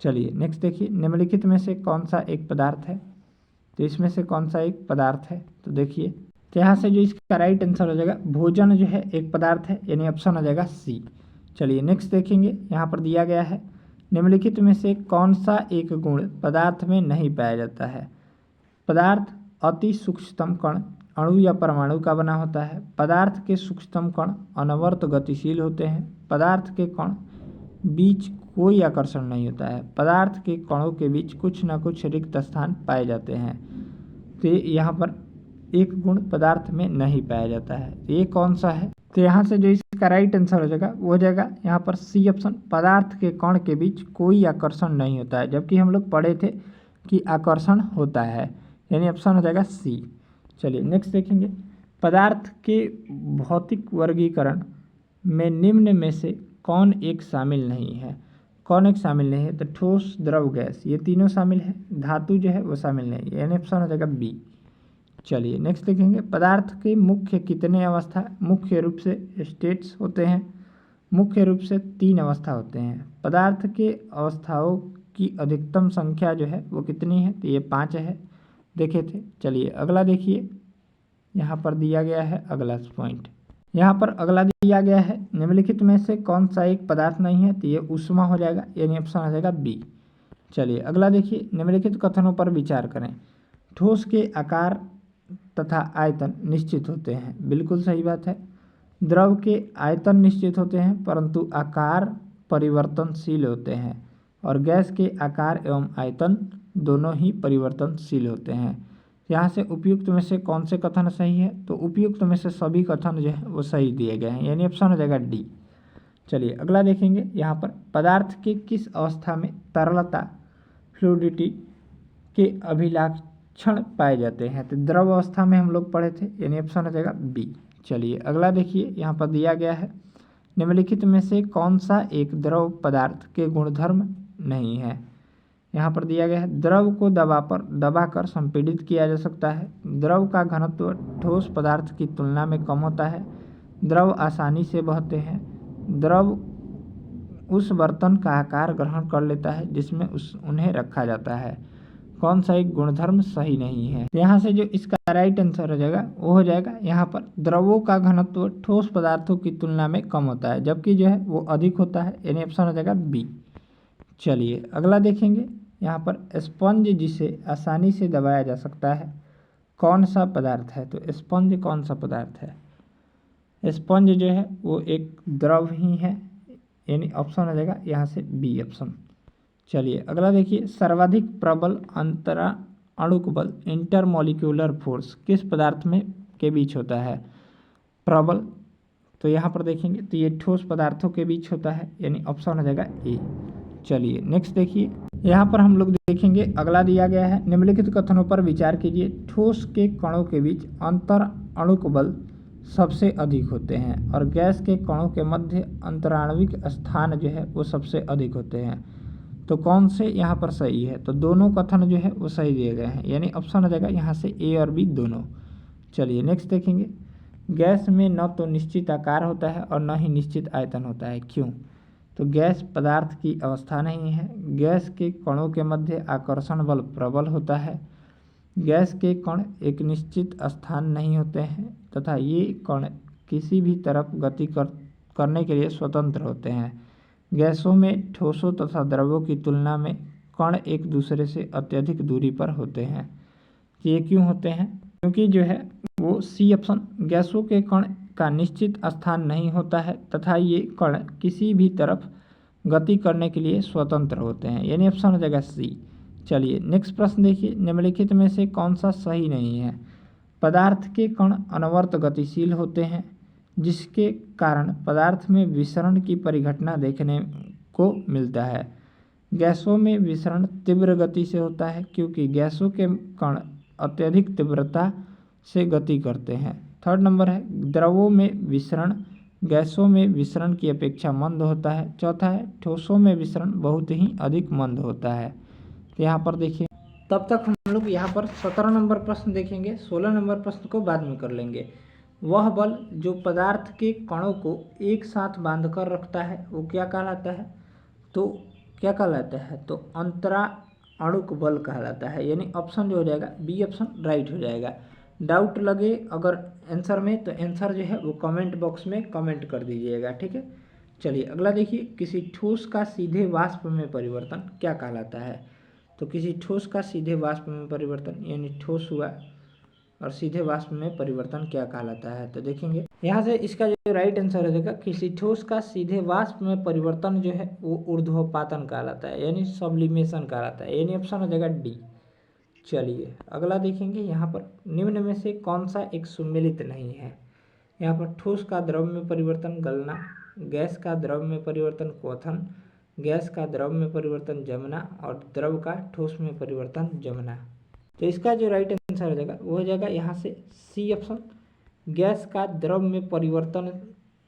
चलिए नेक्स्ट देखिए, निम्नलिखित में से कौन सा एक पदार्थ है? तो इसमें से कौन सा एक पदार्थ है? तो देखिए, तो यहाँ से जो इसका राइट आंसर हो जाएगा भोजन जो है एक पदार्थ है, यानी ऑप्शन हो जाएगा सी। चलिए नेक्स्ट देखेंगे, यहाँ पर दिया गया है निम्नलिखित में से कौन सा एक गुण पदार्थ में नहीं पाया जाता है? पदार्थ अति सूक्ष्मतम कण अणु या परमाणु का बना होता है। पदार्थ के सूक्ष्मतम कण अनवरत गतिशील होते हैं। पदार्थ के कण बीच कोई आकर्षण नहीं होता है। पदार्थ के कणों के बीच कुछ न कुछ रिक्त स्थान पाए जाते हैं। तो यहाँ पर एक गुण पदार्थ में नहीं पाया जाता है, तो ये कौन सा है? तो यहाँ से जो इसका राइट आंसर हो जाएगा वो हो जाएगा यहाँ पर सी ऑप्शन, पदार्थ के कण के बीच कोई आकर्षण नहीं होता है, जबकि हम लोग पढ़े थे कि आकर्षण होता है, यानी ऑप्शन हो जाएगा सी। चलिए नेक्स्ट देखेंगे, पदार्थ के भौतिक वर्गीकरण में निम्न में से कौन एक शामिल नहीं है? कौन एक शामिल नहीं है? तो ठोस, द्रव, गैस, ये तीनों शामिल है, धातु जो है वो शामिल नहीं है, यानी ऑप्शन हो जाएगा बी। चलिए नेक्स्ट देखेंगे, पदार्थ के मुख्य कितने अवस्था मुख्य रूप से स्टेट्स होते हैं? मुख्य रूप से 3 अवस्था होते हैं। पदार्थ के अवस्थाओं की अधिकतम संख्या जो है वो कितनी है? तो ये 5 है, देखे थे। चलिए अगला देखिए, यहाँ पर दिया गया है अगला पॉइंट, यहाँ पर अगला दिया गया है निम्नलिखित में से कौन सा एक पदार्थ नहीं है? तो ये ऊष्मा हो जाएगा, यानी ऑप्शन हो जाएगा बी। चलिए अगला देखिए, निम्नलिखित कथनों पर विचार करें। ठोस के आकार तथा आयतन निश्चित होते हैं, बिल्कुल सही बात है। द्रव के आयतन निश्चित होते हैं परंतु आकार परिवर्तनशील होते हैं, और गैस के आकार एवं आयतन दोनों ही परिवर्तनशील होते हैं। यहाँ से उपयुक्त में से कौन से कथन सही है? तो उपयुक्त में से सभी कथन जो है वो सही दिए गए हैं, यानी ऑप्शन हो जाएगा डी। चलिए अगला देखेंगे, यहाँ पर पदार्थ के किस अवस्था में तरलता फ्लूइडिटी के अभिलक्षण पाए जाते हैं? तो द्रव अवस्था में हम लोग पढ़े थे, यानी ऑप्शन हो जाएगा बी। चलिए अगला देखिए, यहाँ पर दिया गया है निम्नलिखित में से कौन सा एक द्रव पदार्थ के गुणधर्म नहीं है? यहाँ पर दिया गया है द्रव को दबाकर संपीड़ित किया जा सकता है। द्रव का घनत्व ठोस पदार्थ की तुलना में कम होता है। द्रव आसानी से बहते हैं। द्रव उस बर्तन का आकार ग्रहण कर लेता है जिसमें उन्हें रखा जाता है। कौन सा एक गुणधर्म सही नहीं है? यहाँ से जो इसका राइट आंसर हो जाएगा वो हो जाएगा यहाँ पर द्रवों का घनत्व ठोस पदार्थों की तुलना में कम होता है, जबकि जो है वो अधिक होता है, यानी ऑप्शन हो जाएगा बी। चलिए अगला देखेंगे। यहाँ पर स्पंज जिसे आसानी से दबाया जा सकता है कौन सा पदार्थ है? तो स्पंज कौन सा पदार्थ है? स्पंज जो है वो एक द्रव ही है, यानी ऑप्शन हो जाएगा यहाँ से बी ऑप्शन। चलिए अगला देखिए। सर्वाधिक प्रबल अंतरा अणुक बल इंटरमॉलिक्यूलर फोर्स किस पदार्थ में के बीच होता है? प्रबल, तो यहाँ पर देखेंगे तो ये ठोस पदार्थों के बीच होता है, यानी ऑप्शन हो जाएगा ए। चलिए नेक्स्ट देखिए। यहाँ पर हम लोग देखेंगे अगला दिया गया है निम्नलिखित कथनों पर विचार कीजिए। ठोस के कणों के बीच अंतर अणुक बल सबसे अधिक होते हैं और गैस के कणों के मध्य अंतराणविक स्थान जो है वो सबसे अधिक होते हैं। तो कौन से यहाँ पर सही है? तो दोनों कथन जो है वो सही दिए गए हैं, यानी ऑप्शन हो जाएगा यहाँ से ए और बी दोनों। चलिए नेक्स्ट देखेंगे। गैस में न तो निश्चित आकार होता है और न ही निश्चित आयतन होता है, क्यों? तो गैस पदार्थ की अवस्था नहीं है। गैस के कणों के मध्य आकर्षण बल प्रबल होता है। गैस के कण एक निश्चित स्थान नहीं होते हैं तथा ये कण किसी भी तरफ गति करने के लिए स्वतंत्र होते हैं। गैसों में ठोसों तथा द्रवों की तुलना में कण एक दूसरे से अत्यधिक दूरी पर होते हैं। ये क्यों होते हैं? क्योंकि जो है वो सी ऑप्शन, गैसों के कण का निश्चित स्थान नहीं होता है तथा ये कण किसी भी तरफ गति करने के लिए स्वतंत्र होते हैं, यानी ऑप्शन हो जाएगा सी। चलिए नेक्स्ट प्रश्न देखिए। निम्नलिखित में से कौन सा सही नहीं है? पदार्थ के कण अनवरत गतिशील होते हैं जिसके कारण पदार्थ में विसरण की परिघटना देखने को मिलता है। गैसों में विसरण तीव्र गति से होता है क्योंकि गैसों के कण अत्यधिक तीव्रता से गति करते हैं। थर्ड नंबर है द्रवों में विसरण गैसों में विसरण की अपेक्षा मंद होता है। चौथा है ठोसों में विसरण बहुत ही अधिक मंद होता है। तो यहाँ पर देखिए तब तक हम लोग यहाँ पर 17 नंबर प्रश्न देखेंगे, 16 नंबर प्रश्न को बाद में कर लेंगे। वह बल जो पदार्थ के कणों को एक साथ बांधकर रखता है वो क्या कहलाता है? तो क्या कहलाता है? तो अंतरा अणुक बल कहलाता है, यानी ऑप्शन जो हो जाएगा बी ऑप्शन राइट हो जाएगा। डाउट लगे अगर आंसर में तो आंसर जो है वो कमेंट बॉक्स में कमेंट कर दीजिएगा, ठीक है। चलिए अगला देखिए। किसी ठोस का सीधे वाष्प में परिवर्तन क्या कहलाता है? तो किसी ठोस का सीधे वाष्प में परिवर्तन, यानी ठोस हुआ और सीधे वाष्प में परिवर्तन क्या कहलाता है? तो देखेंगे यहाँ से इसका जो राइट आंसर हो जाएगा किसी ठोस का सीधे वाष्प में परिवर्तन जो है वो ऊर्ध्वपातन कहलाता है, यानी सब्लिमेशन कहलाता है, यानी ऑप्शन हो जाएगा डी। चलिए अगला देखेंगे। यहाँ पर निम्न में से कौन सा एक सुमेलित नहीं है? यहाँ पर ठोस का द्रव में परिवर्तन गलना, गैस का द्रव में परिवर्तन क्वथन, गैस का द्रव में परिवर्तन जमना और द्रव का ठोस में परिवर्तन जमना। तो इसका जो राइट आंसर हो जाएगा वो हो जाएगा यहाँ से सी ऑप्शन, गैस का द्रव में परिवर्तन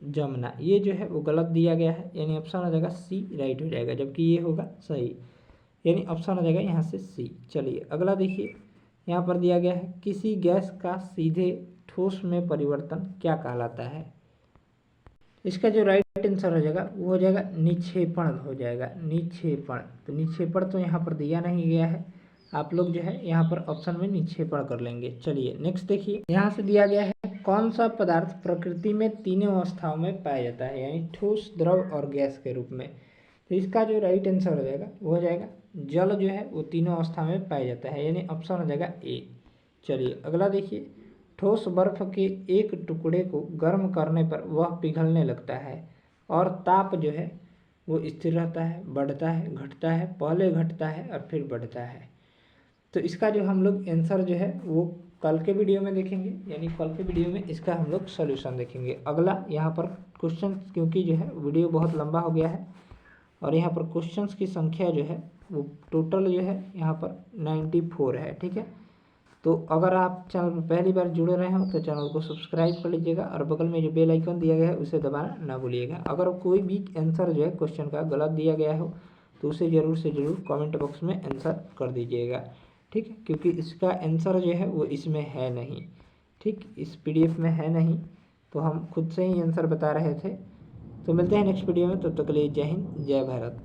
जमना। ये जो है वो गलत दिया गया है, यानी ऑप्शन हो जाएगा सी राइट हो जाएगा, जबकि ये होगा सही, यानी ऑप्शन हो जाएगा यहाँ से सी। चलिए अगला देखिए। यहाँ पर दिया गया है किसी गैस का सीधे ठोस में परिवर्तन क्या कहलाता है? इसका जो राइट आंसर हो जाएगा वो हो जाएगा निक्षेपण हो जाएगा, निक्षेपण। तो निक्षेपण तो यहाँ पर दिया नहीं गया है, आप लोग जो है यहाँ पर ऑप्शन में निक्षेपण कर लेंगे। चलिए नेक्स्ट देखिए। यहाँ से दिया गया है कौन सा पदार्थ प्रकृति में तीनों अवस्थाओं में पाया जाता है, यानी ठोस द्रव और गैस के रूप में? तो इसका जो राइट आंसर हो जाएगा वो हो जाएगा जल जो है वो तीनों अवस्था में पाया जाता है, यानी ऑप्शन हो जाएगा ए। चलिए अगला देखिए। ठोस बर्फ के एक टुकड़े को गर्म करने पर वह पिघलने लगता है और ताप जो है वो स्थिर रहता है, बढ़ता है, घटता है, पहले घटता है और फिर बढ़ता है। तो इसका जो हम लोग आंसर जो है वो कल के वीडियो में देखेंगे, यानी कल के वीडियो में इसका हम लोग सॉल्यूशन देखेंगे। अगला यहाँ पर क्वेश्चन, क्योंकि जो है वीडियो बहुत लंबा हो गया है और यहाँ पर क्वेश्चंस की संख्या जो है वो टोटल जो है यहाँ पर 94 है, ठीक है। तो अगर आप चैनल पर पहली बार जुड़े रहे हो तो चैनल को सब्सक्राइब कर लीजिएगा और बगल में जो बेल आइकन दिया गया है उसे दबाना ना भूलिएगा। अगर कोई भी आंसर जो है क्वेश्चन का गलत दिया गया हो तो उसे ज़रूर से ज़रूर कमेंट बॉक्स में आंसर कर दीजिएगा, ठीक है, क्योंकि इसका आंसर जो है वो इसमें है नहीं, ठीक, इस PDF में है नहीं, तो हम खुद से ही आंसर बता रहे थे। तो मिलते हैं नेक्स्ट वीडियो में, तब तक के लिए जय हिंद जय भारत।